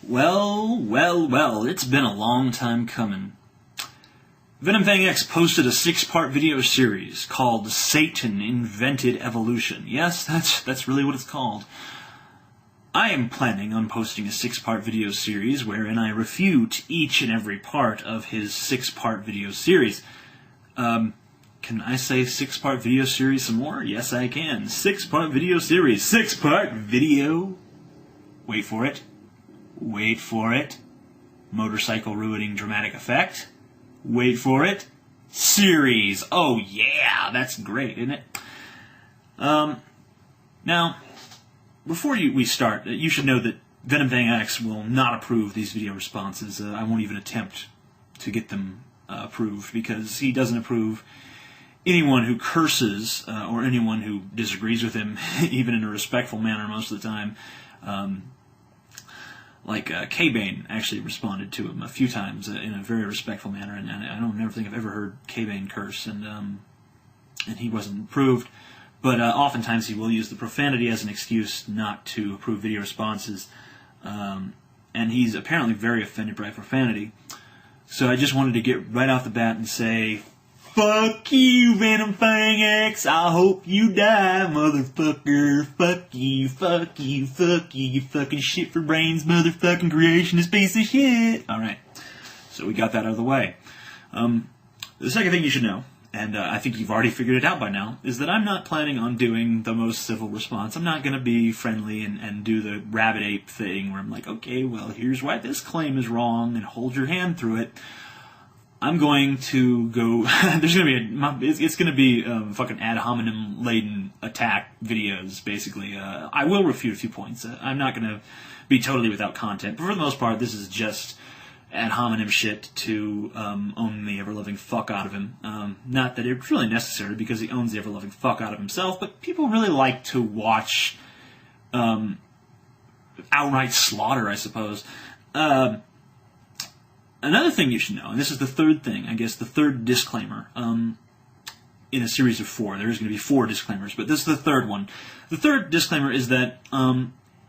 Well, it's been a long time coming. VenomFangX posted a 6-part video series called Satan Invented Evolution. Yes, that's really what it's called. I am planning on posting a 6-part video series wherein I refute each and every part of his 6-part video series. Can I say 6-part video series some more? Yes, I can. 6-part video series. 6-part video. Wait for it. Wait for it. Motorcycle ruining dramatic effect. Wait for it. Series. Oh yeah, that's great, isn't it? Now, before we start, you should know that VenomFangX will not approve these video responses. I won't even attempt to get them approved because he doesn't approve anyone who curses or anyone who disagrees with him, even in a respectful manner most of the time. K-Bane actually responded to him a few times in a very respectful manner, and I don't never think I've ever heard K-Bane curse, and he wasn't approved. But oftentimes he will use the profanity as an excuse not to approve video responses, and he's apparently very offended by profanity. So I just wanted to get right off the bat and say, fuck you, VenomFangX. I hope you die, motherfucker. Fuck you, fuck you, fuck you, you fucking shit for brains, motherfucking creationist piece of shit. Alright, so we got that out of the way. The second thing you should know, and I think you've already figured it out by now, is that I'm not planning on doing the most civil response. I'm not going to be friendly and do the rabbit ape thing where I'm like, okay, well, here's why this claim is wrong, and hold your hand through it. I'm going to go. There's going to be it's going to be fucking ad hominem laden attack videos. Basically, I will refute a few points. I'm not going to be totally without content, but for the most part, this is just ad hominem shit to own the ever-loving fuck out of him. Not that it's really necessary because he owns the ever-loving fuck out of himself, but people really like to watch outright slaughter, I suppose. Another thing you should know, and this is the third thing, I guess the third disclaimer, in a series of 4. There's going to be 4 disclaimers, but this is the third one. The third disclaimer is that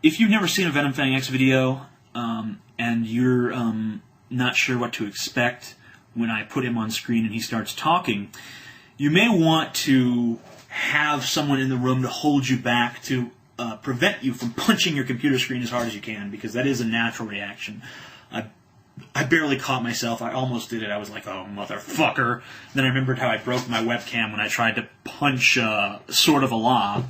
if you've never seen a VenomFangX video and you're not sure what to expect when I put him on screen and he starts talking, you may want to have someone in the room to hold you back to prevent you from punching your computer screen as hard as you can, because that is a natural reaction. I barely caught myself. I almost did it. I was like, oh, motherfucker. Then I remembered how I broke my webcam when I tried to punch Sword of Allah.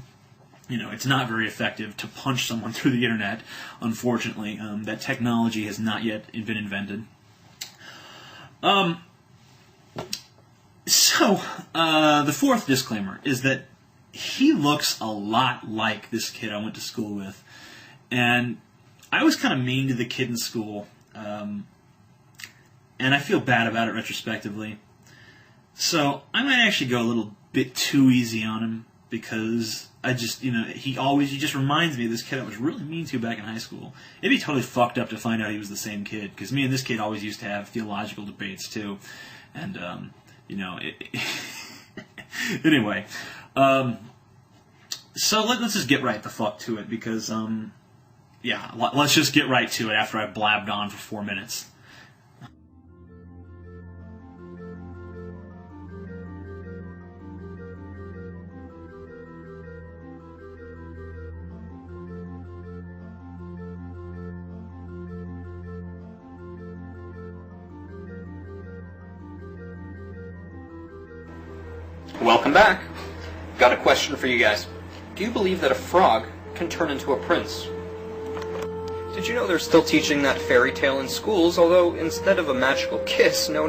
You know, it's not very effective to punch someone through the internet, unfortunately. That technology has not yet been invented. The fourth disclaimer is that he looks a lot like this kid I went to school with. And I was kind of mean to the kid in school. And I feel bad about it retrospectively. So I might actually go a little bit too easy on him, because I just, he just reminds me of this kid I was really mean to back in high school. It'd be totally fucked up to find out he was the same kid, because me and this kid always used to have theological debates too. And, anyway. So let's just get right the fuck to it, because, yeah, let's just get right to it after I've blabbed on for 4 minutes. Welcome back. Got a question for you guys. Do you believe that a frog can turn into a prince? Did you know they're still teaching that fairy tale in schools, although instead of a magical kiss, no.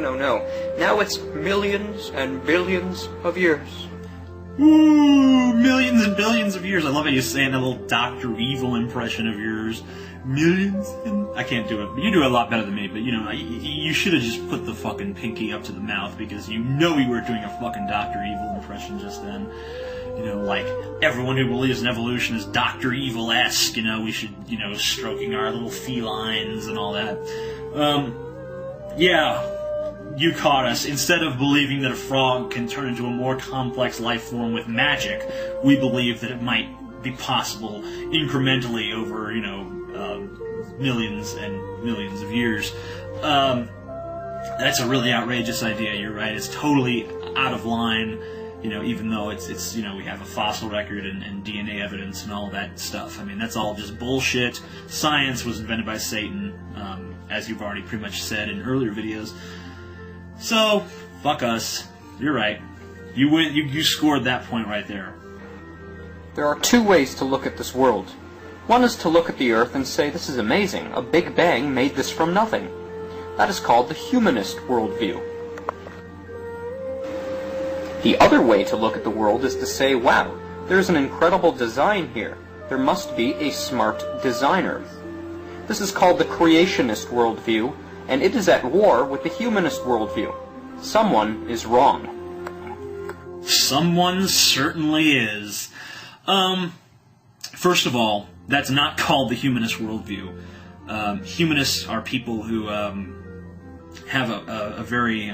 Now it's millions and billions of years. Ooh, millions and billions of years. I love how you say that little Dr. Evil impression of yours. Millions and... I can't do it, but you do it a lot better than me, but you should have just put the fucking pinky up to the mouth, because you know you were doing a fucking Dr. Evil impression just then. Like, everyone who believes in evolution is Dr. Evil-esque, we should, stroking our little felines and all that. Yeah, you caught us. Instead of believing that a frog can turn into a more complex life form with magic, we believe that it might be possible incrementally over, millions and millions of years. That's a really outrageous idea. You're right. It's totally out of line. Even though it's we have a fossil record and DNA evidence and all that stuff. I mean, that's all just bullshit. Science was invented by Satan, as you've already pretty much said in earlier videos. So, fuck us. You're right. You win. You scored that point right there. There are two ways to look at this world. One is to look at the Earth and say, this is amazing. A Big Bang made this from nothing. That is called the humanist worldview. The other way to look at the world is to say, wow, there's an incredible design here. There must be a smart designer. This is called the creationist worldview, and it is at war with the humanist worldview. Someone is wrong. Someone certainly is. First of all, that's not called the humanist worldview. Humanists are people who have a very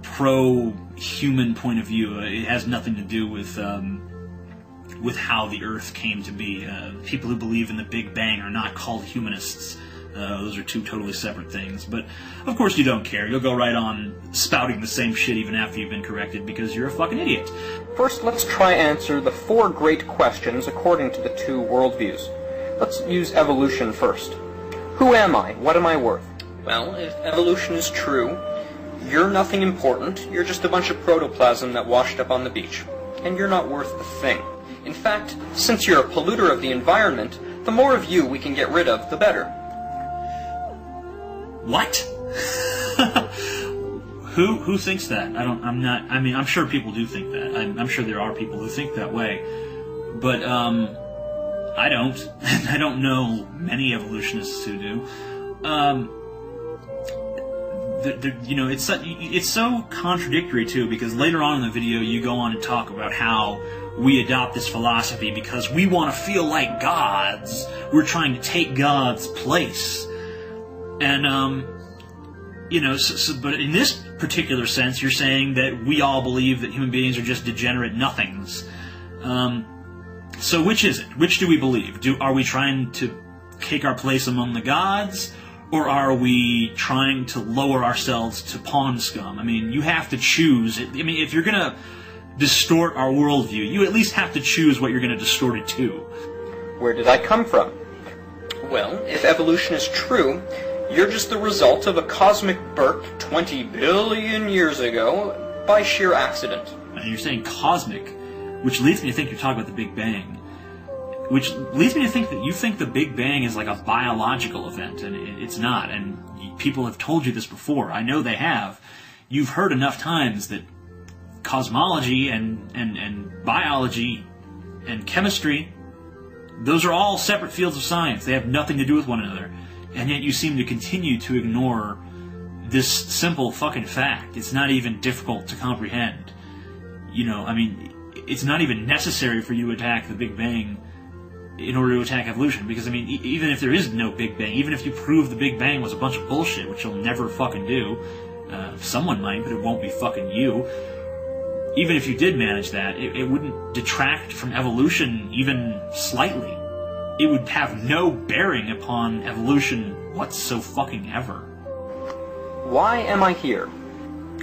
pro-human point of view. It has nothing to do with how the Earth came to be. People who believe in the Big Bang are not called humanists. Those are two totally separate things. But, of course, you don't care. You'll go right on spouting the same shit even after you've been corrected because you're a fucking idiot. First, let's try answer the 4 great questions according to the 2 worldviews. Let's use evolution first. Who am I? What am I worth? Well, if evolution is true, you're nothing important. You're just a bunch of protoplasm that washed up on the beach. And you're not worth a thing. In fact, since you're a polluter of the environment, the more of you we can get rid of, the better. What? Who thinks that? I'm sure people do think that. I'm sure there are people who think that way. But, I don't. I don't know many evolutionists who do. It's so contradictory, too, because later on in the video you go on and talk about how we adopt this philosophy because we want to feel like gods. We're trying to take God's place. And, but in this particular sense, you're saying that we all believe that human beings are just degenerate nothings. So which is it? Which do we believe? Are we trying to take our place among the gods? Or are we trying to lower ourselves to pawn scum? I mean, you have to choose. I mean, if you're going to distort our worldview, you at least have to choose what you're going to distort it to. Where did I come from? Well, if evolution is true, you're just the result of a cosmic birth 20 billion years ago by sheer accident. And you're saying cosmic, which leads me to think you're talking about the Big Bang. Which leads me to think that you think the Big Bang is like a biological event, and it's not. And people have told you this before. I know they have. You've heard enough times that cosmology and biology and chemistry, those are all separate fields of science. They have nothing to do with one another. And yet you seem to continue to ignore this simple fucking fact. It's not even difficult to comprehend. It's not even necessary for you to attack the Big Bang in order to attack evolution, because, even if there is no Big Bang, even if you prove the Big Bang was a bunch of bullshit, which you'll never fucking do, someone might, but it won't be fucking you, even if you did manage that, it wouldn't detract from evolution even slightly. It would have no bearing upon evolution whatsoever. Why am I here?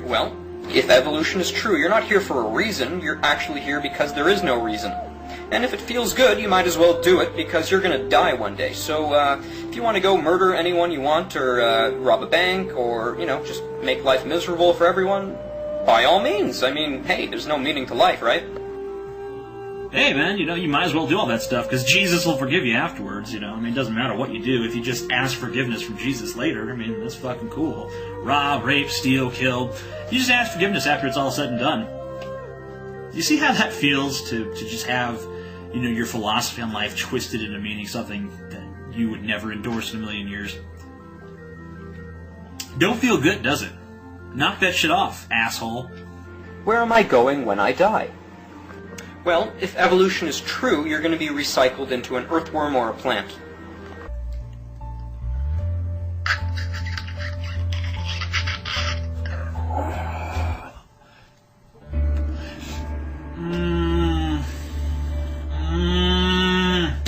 Well, if evolution is true, you're not here for a reason, you're actually here because there is no reason. And if it feels good, you might as well do it, because you're going to die one day. So, if you want to go murder anyone you want, or rob a bank, or, just make life miserable for everyone, by all means. Hey, there's no meaning to life, right? Hey, man, you might as well do all that stuff, because Jesus will forgive you afterwards, it doesn't matter what you do. If you just ask forgiveness from Jesus later, that's fucking cool. Rob, rape, steal, kill. You just ask forgiveness after it's all said and done. You see how that feels to just have, your philosophy on life twisted into meaning something that you would never endorse in a million years? Don't feel good, does it? Knock that shit off, asshole. Where am I going when I die? Well, if evolution is true, you're going to be recycled into an earthworm or a plant.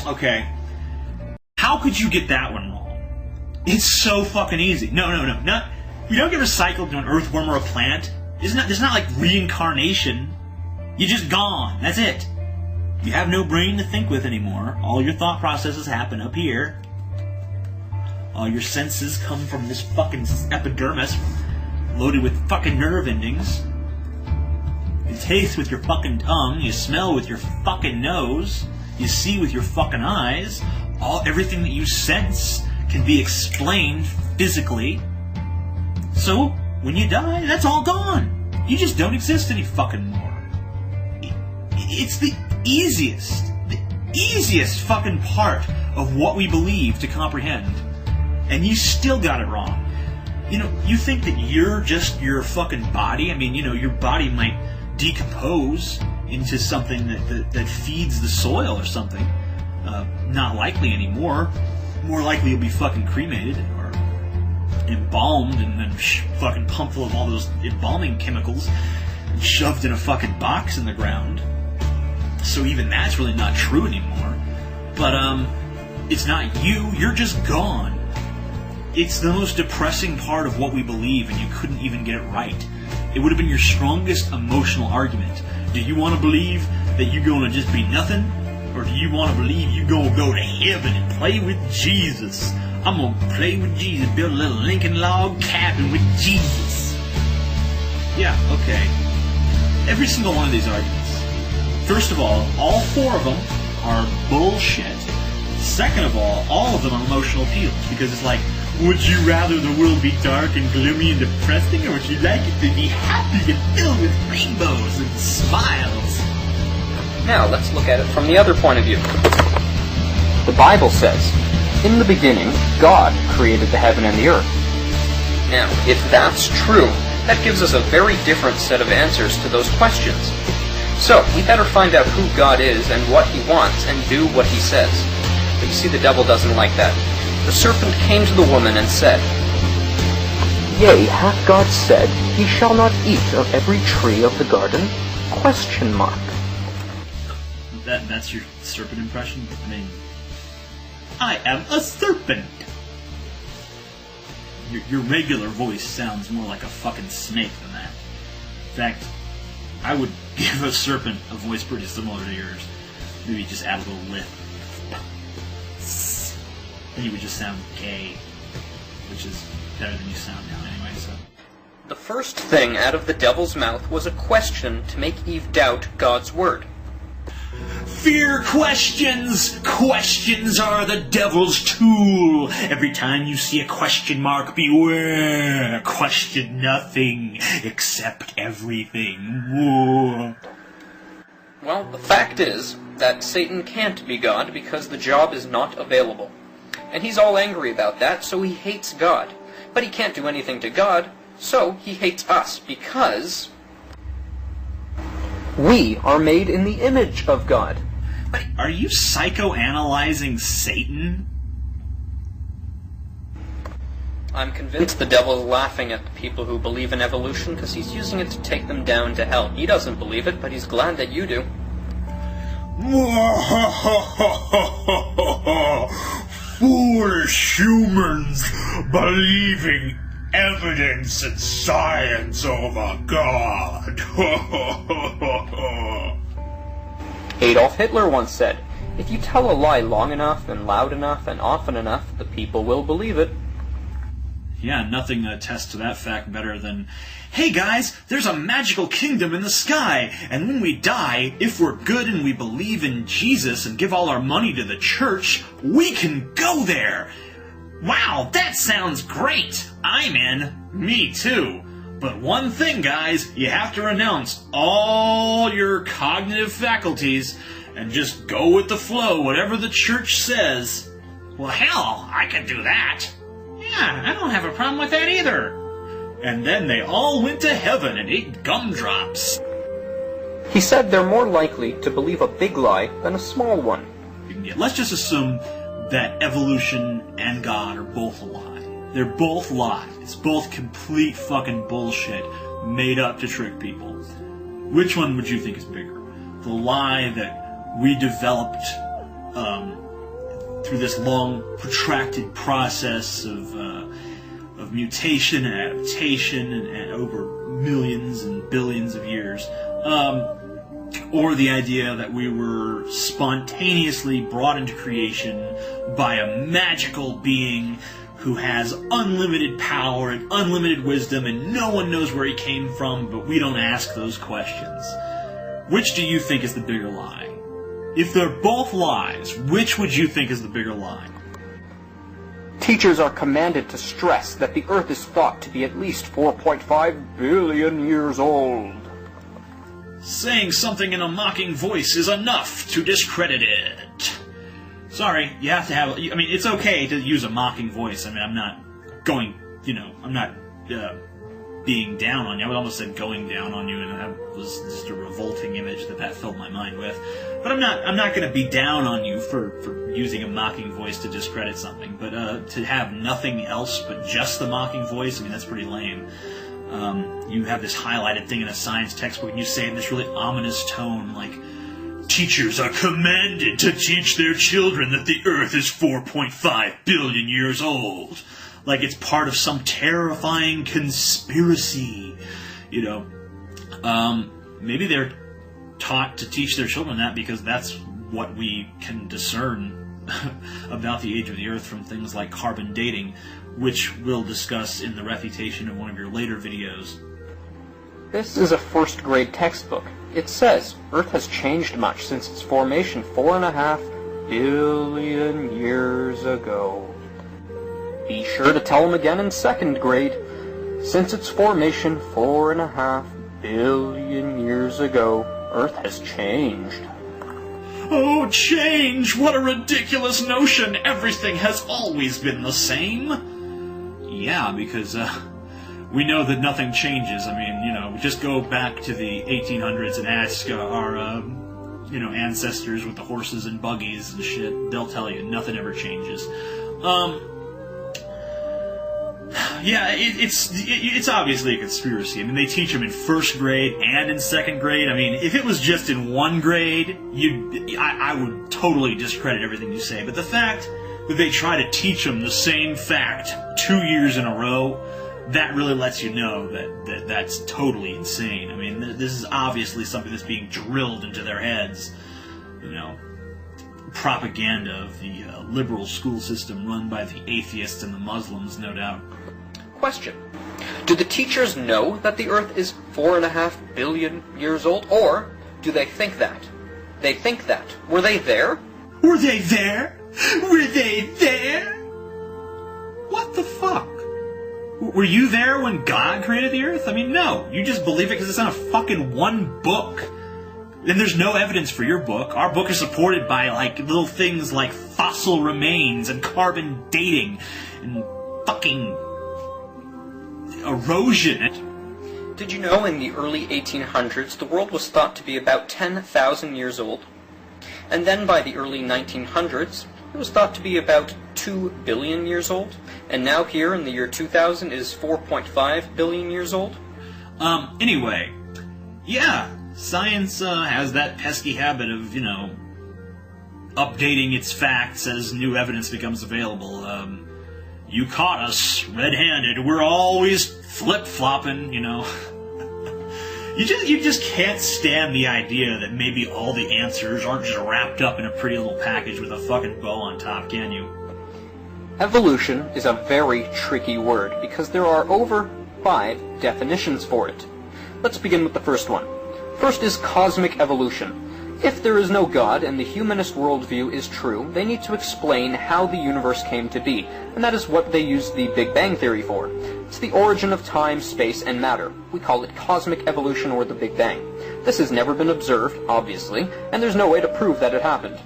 Okay. How could you get that one wrong? It's so fucking easy. No. You don't get recycled to an earthworm or a plant. There's not like reincarnation. You're just gone. That's it. You have no brain to think with anymore. All your thought processes happen up here. All your senses come from this fucking epidermis loaded with fucking nerve endings. You taste with your fucking tongue. You smell with your fucking nose. You see with your fucking eyes. Everything that you sense can be explained physically. So, when you die, that's all gone. You just don't exist any fucking more. It's the easiest fucking part of what we believe to comprehend. And you still got it wrong. You know, you think that you're just your fucking body. I mean, you know, your body might decompose into something that feeds the soil or something. Not likely anymore. More likely you'll be fucking cremated or embalmed and then fucking pumped full of all those embalming chemicals and shoved in a fucking box in the ground. So even that's really not true anymore. But, it's not you. You're just gone. It's the most depressing part of what we believe, and you couldn't even get it right. It would have been your strongest emotional argument. Do you want to believe that you're going to just be nothing? Or do you want to believe you're going to go to heaven and play with Jesus? I'm going to play with Jesus, build a little Lincoln log cabin with Jesus. Yeah, okay. Every single one of these arguments. First of all four of them are bullshit. Second of all of them are emotional appeals, because it's like, would you rather the world be dark and gloomy and depressing, or would you like it to be happy and filled with rainbows and smiles? Now, let's look at it from the other point of view. The Bible says, "In the beginning, God created the heaven and the earth." Now, if that's true, that gives us a very different set of answers to those questions. So, we better find out who God is and what He wants and do what He says. But you see, the devil doesn't like that. The serpent came to the woman and said, "Yea, hath God said, Ye shall not eat of every tree of the garden?" ? That's your serpent impression? I mean, I am a serpent! Your regular voice sounds more like a fucking snake than that. In fact, I would give a serpent a voice pretty similar to yours. Maybe just add a little lift. Then you would just sound gay, which is better than you sound now anyway, so. The first thing out of the devil's mouth was a question to make Eve doubt God's word. Fear questions! Questions are the devil's tool! Every time you see a question mark, beware! Question nothing, accept everything. Whoa. Well, the fact is that Satan can't be God because the job is not available. And he's all angry about that, so he hates God. But he can't do anything to God, so he hates us because we are made in the image of God. But are you psychoanalyzing Satan? I'm convinced the devil is laughing at the people who believe in evolution because he's using it to take them down to hell. He doesn't believe it, but he's glad that you do. Foolish humans believing evidence and science over God. Adolf Hitler once said, "If you tell a lie long enough and loud enough and often enough, the people will believe it." Yeah, nothing attests to that fact better than, hey guys, there's a magical kingdom in the sky, and when we die, if we're good and we believe in Jesus and give all our money to the church, we can go there. Wow, that sounds great. I'm in. Me too. But one thing, guys, you have to renounce all your cognitive faculties and just go with the flow, whatever the church says. Well, hell, I could do that. Yeah, I don't have a problem with that either. And then they all went to heaven and ate gumdrops. He said they're more likely to believe a big lie than a small one. Let's just assume that evolution and God are both a lie. They're both lies. It's both complete fucking bullshit made up to trick people. Which one would you think is bigger? The lie that we developed through this long, protracted process of mutation and adaptation and over millions and billions of years, or the idea that we were spontaneously brought into creation by a magical being who has unlimited power and unlimited wisdom, and no one knows where he came from, but we don't ask those questions. Which do you think is the bigger lie? If they're both lies, which would you think is the bigger lie? Teachers are commanded to stress that the Earth is thought to be at least 4.5 billion years old. Saying something in a mocking voice is enough to discredit it. Sorry, you have to have... I mean, it's okay to use a mocking voice. I mean, I'm not going... I'm not being down on you. I would almost said going down on you, and that was just a revolting image that filled my mind with. But I'm not going to be down on you for using a mocking voice to discredit something. But to have nothing else but just the mocking voice, I mean, that's pretty lame. You have this highlighted thing in a science textbook, and you say it in this really ominous tone, like, teachers are commanded to teach their children that the Earth is 4.5 billion years old. Like it's part of some terrifying conspiracy, Maybe they're taught to teach their children that because that's what we can discern about the age of the Earth from things like carbon dating, which we'll discuss in the refutation of one of your later videos. This is a first grade textbook. It says Earth has changed much since its formation 4.5 billion years ago. Be sure to tell them again in second grade. Since its formation 4.5 billion years ago, Earth has changed. Oh, change! What a ridiculous notion! Everything has always been the same! Yeah, because, we know that nothing changes. I mean, just go back to the 1800s and ask our, ancestors with the horses and buggies and shit. They'll tell you nothing ever changes. Yeah, it's obviously a conspiracy. I mean, they teach them in first grade and in second grade. I mean, if it was just in one grade, I would totally discredit everything you say. But the fact that they try to teach them the same fact 2 years in a row, that really lets you know that's totally insane. I mean, this is obviously something that's being drilled into their heads. Propaganda of the liberal school system run by the atheists and the Muslims, no doubt. Question. Do the teachers know that the Earth is 4.5 billion years old, or do they think that? They think that. Were they there? Were they there? Were they there? What the fuck? Were you there when God created the Earth? I mean, no. You just believe it because it's in a fucking one book. And there's no evidence for your book. Our book is supported by, little things like fossil remains and carbon dating and fucking erosion. Did you know in the early 1800s the world was thought to be about 10,000 years old? And then by the early 1900s it was thought to be about 2 billion years old? And now here in the year 2000 is 4.5 billion years old? Anyway, yeah. Science has that pesky habit of, updating its facts as new evidence becomes available. You caught us red-handed. We're always flip-flopping, You just can't stand the idea that maybe all the answers aren't just wrapped up in a pretty little package with a fucking bow on top, can you? Evolution is a very tricky word because there are over 5 definitions for it. Let's begin with the first one. First is cosmic evolution. If there is no God and the humanist worldview is true, they need to explain how the universe came to be, and that is what they use the Big Bang Theory for. It's the origin of time, space, and matter. We call it cosmic evolution or the Big Bang. This has never been observed, obviously, and there's no way to prove that it happened.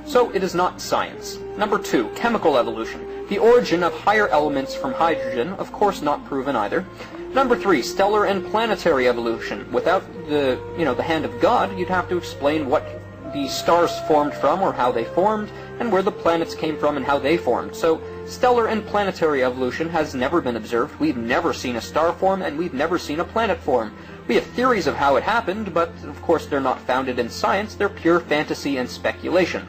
So it is not science. Number 2, chemical evolution. The origin of higher elements from hydrogen, of course not proven either. Number 3, stellar and planetary evolution. Without the hand of God, you'd have to explain what the stars formed from or how they formed, and where the planets came from and how they formed. So, stellar and planetary evolution has never been observed. We've never seen a star form, and we've never seen a planet form. We have theories of how it happened, but of course they're not founded in science. They're pure fantasy and speculation.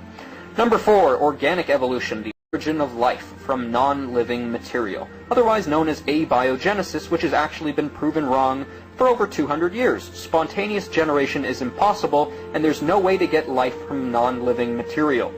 Number 4, organic evolution, the origin of life from non-living material, otherwise known as abiogenesis, which has actually been proven wrong for over 200 years. Spontaneous generation is impossible, and there's no way to get life from non-living material.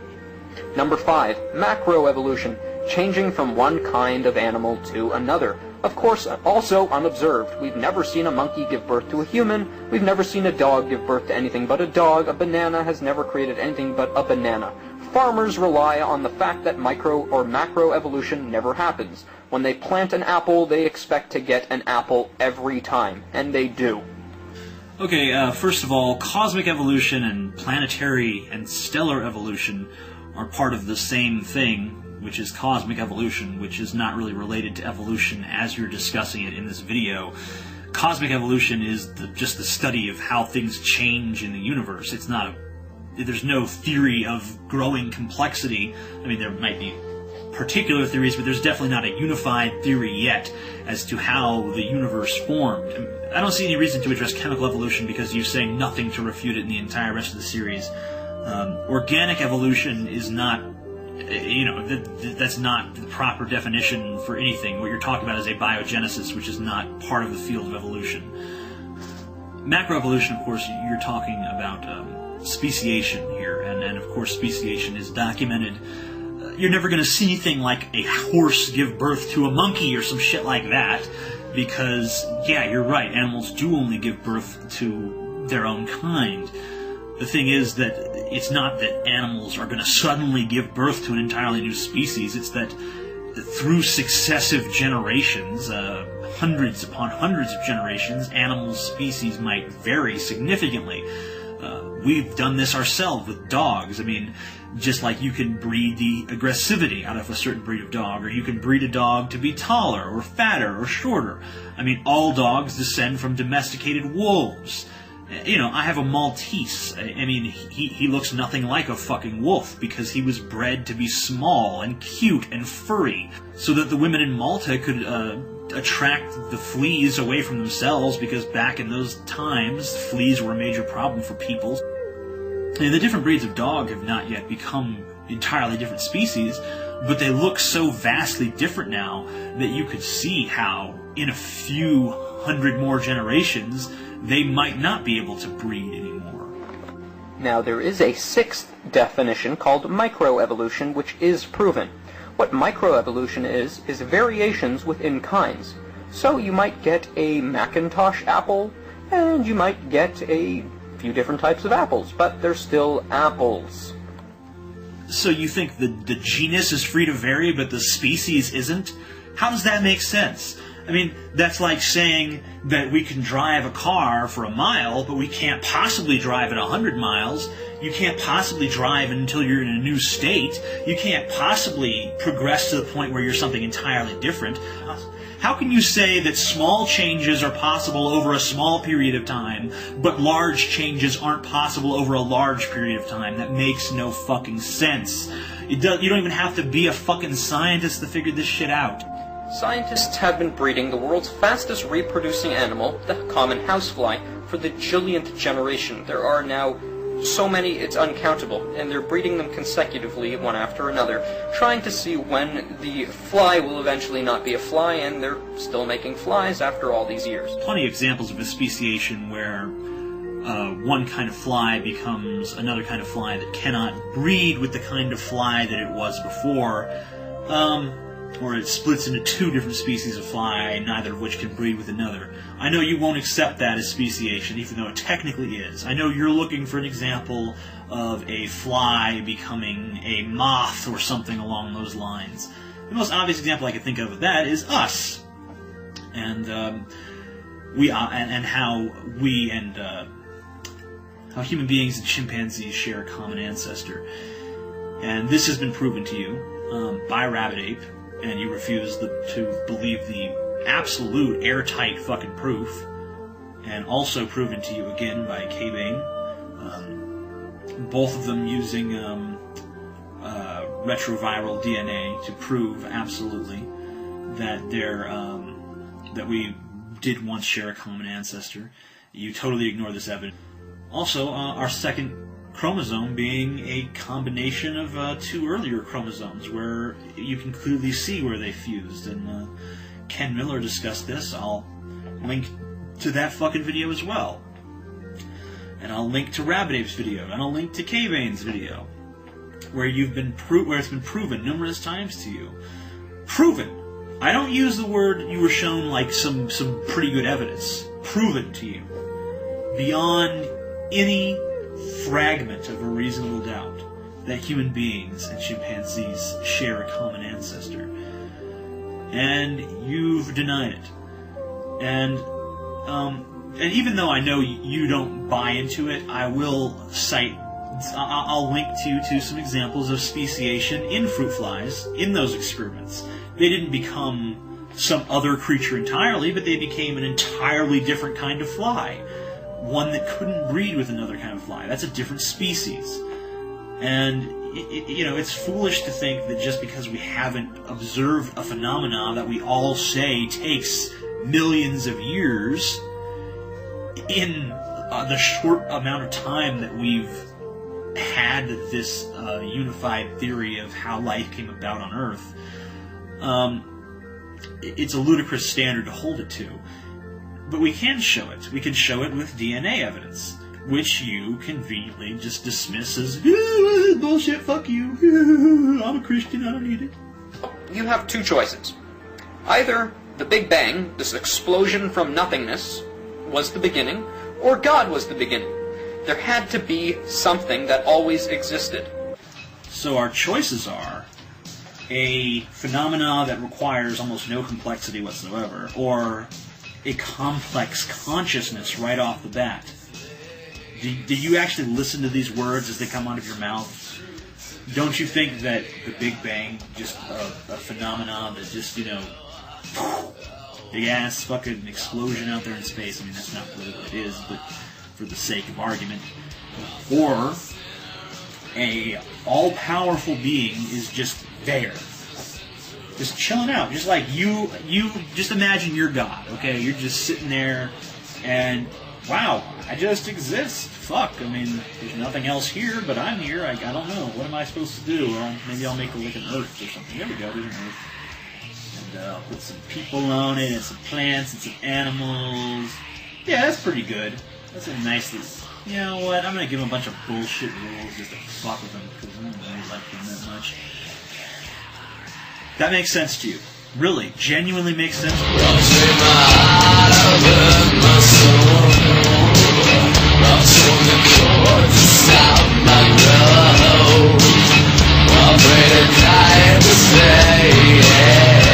Number 5, macroevolution, changing from one kind of animal to another. Of course, also unobserved. We've never seen a monkey give birth to a human. We've never seen a dog give birth to anything but a dog. A banana has never created anything but a banana. Farmers rely on the fact that micro or macroevolution never happens. When they plant an apple, they expect to get an apple every time, and they do. Okay, first of all, cosmic evolution and planetary and stellar evolution are part of the same thing, which is cosmic evolution, which is not really related to evolution as you're discussing it in this video. Cosmic evolution is just the study of how things change in the universe. It's not there's no theory of growing complexity. I mean, there might be particular theories, but there's definitely not a unified theory yet as to how the universe formed. I don't see any reason to address chemical evolution because you say nothing to refute it in the entire rest of the series. Organic evolution is not, that's not the proper definition for anything. What you're talking about is abiogenesis, which is not part of the field of evolution. Macroevolution, of course, you're talking about speciation here, and of course speciation is documented. You're never going to see anything like a horse give birth to a monkey or some shit like that, because, yeah, you're right, animals do only give birth to their own kind. The thing is that it's not that animals are going to suddenly give birth to an entirely new species, it's that through successive generations, hundreds upon hundreds of generations, animal species might vary significantly. We've done this ourselves with dogs. I mean, just like you can breed the aggressivity out of a certain breed of dog, or you can breed a dog to be taller, or fatter, or shorter. I mean, all dogs descend from domesticated wolves. You know, I have a Maltese. I mean, he looks nothing like a fucking wolf because he was bred to be small and cute and furry, so that the women in Malta could attract the fleas away from themselves, because back in those times, fleas were a major problem for people. And the different breeds of dog have not yet become entirely different species, but they look so vastly different now that you could see how, in a few hundred more generations, they might not be able to breed anymore. Now, there is a sixth definition called microevolution, which is proven. What microevolution is variations within kinds. So you might get a Macintosh apple, and you might get a few different types of apples, but they're still apples. So you think the genus is free to vary, but the species isn't? How does that make sense? I mean, that's like saying that we can drive a car for a mile, but we can't possibly drive at 100 miles. You can't possibly drive until you're in a new state. You can't possibly progress to the point where you're something entirely different. How can you say that small changes are possible over a small period of time, but large changes aren't possible over a large period of time? That makes no fucking sense. You don't even have to be a fucking scientist to figure this shit out. Scientists have been breeding the world's fastest reproducing animal, the common housefly, for the jillionth generation. There are now so many it's uncountable, and they're breeding them consecutively, one after another, trying to see when the fly will eventually not be a fly, and they're still making flies after all these years. Plenty of examples of speciation where one kind of fly becomes another kind of fly that cannot breed with the kind of fly that it was before. Or it splits into two different species of fly, neither of which can breed with another. I know you won't accept that as speciation, even though it technically is. I know you're looking for an example of a fly becoming a moth or something along those lines. The most obvious example I can think of that is us, and how human beings and chimpanzees share a common ancestor. And this has been proven to you by Rabbit Ape, and you refuse to believe the absolute airtight fucking proof, and also proven to you again by K-Bane, both of them using retroviral DNA to prove absolutely that that we did once share a common ancestor. You totally ignore this evidence. Also, our second chromosome being a combination of 2 earlier chromosomes, where you can clearly see where they fused. And Ken Miller discussed this. I'll link to that fucking video as well. And I'll link to Rabbit Ape's video, and I'll link to K-Bane's video, where where it's been proven numerous times to you. Proven. I don't use the word "you were shown" like some pretty good evidence. Proven to you, beyond any fragment of a reasonable doubt, that human beings and chimpanzees share a common ancestor. And you've denied it. And even though I know you don't buy into it, I will cite, I'll link to some examples of speciation in fruit flies in those experiments. They didn't become some other creature entirely, but they became an entirely different kind of fly. One that couldn't breed with another kind of fly. That's a different species. And, it's foolish to think that just because we haven't observed a phenomena that we all say takes millions of years, in the short amount of time that we've had this unified theory of how life came about on Earth, it's a ludicrous standard to hold it to. But we can show it. We can show it with DNA evidence, which you conveniently just dismiss as, bullshit, fuck you, I'm a Christian, I don't need it. You have 2 choices. Either the Big Bang, this explosion from nothingness, was the beginning, or God was the beginning. There had to be something that always existed. So our choices are a phenomena that requires almost no complexity whatsoever, or a complex consciousness right off the bat. Do you actually listen to these words as they come out of your mouth? Don't you think that the Big Bang, just a phenomenon that just, big ass fucking explosion out there in space? I mean, that's not really what it is, but for the sake of argument. Or a all-powerful being is just there, just chilling out, just like you just imagine you're God, okay? You're just sitting there, and wow, I just exist. Fuck, I mean, there's nothing else here, but I'm here. I don't know. What am I supposed to do? Well, maybe I'll make an Earth or something. There we go, there's an Earth. And I'll put some people on it, and some plants, and some animals. Yeah, that's pretty good. That's a nice little... You know what? I'm going to give them a bunch of bullshit rules just to fuck with them, because I don't really like them that much. That makes sense to you. Really, genuinely makes sense to you. I pray to die to stay, yeah.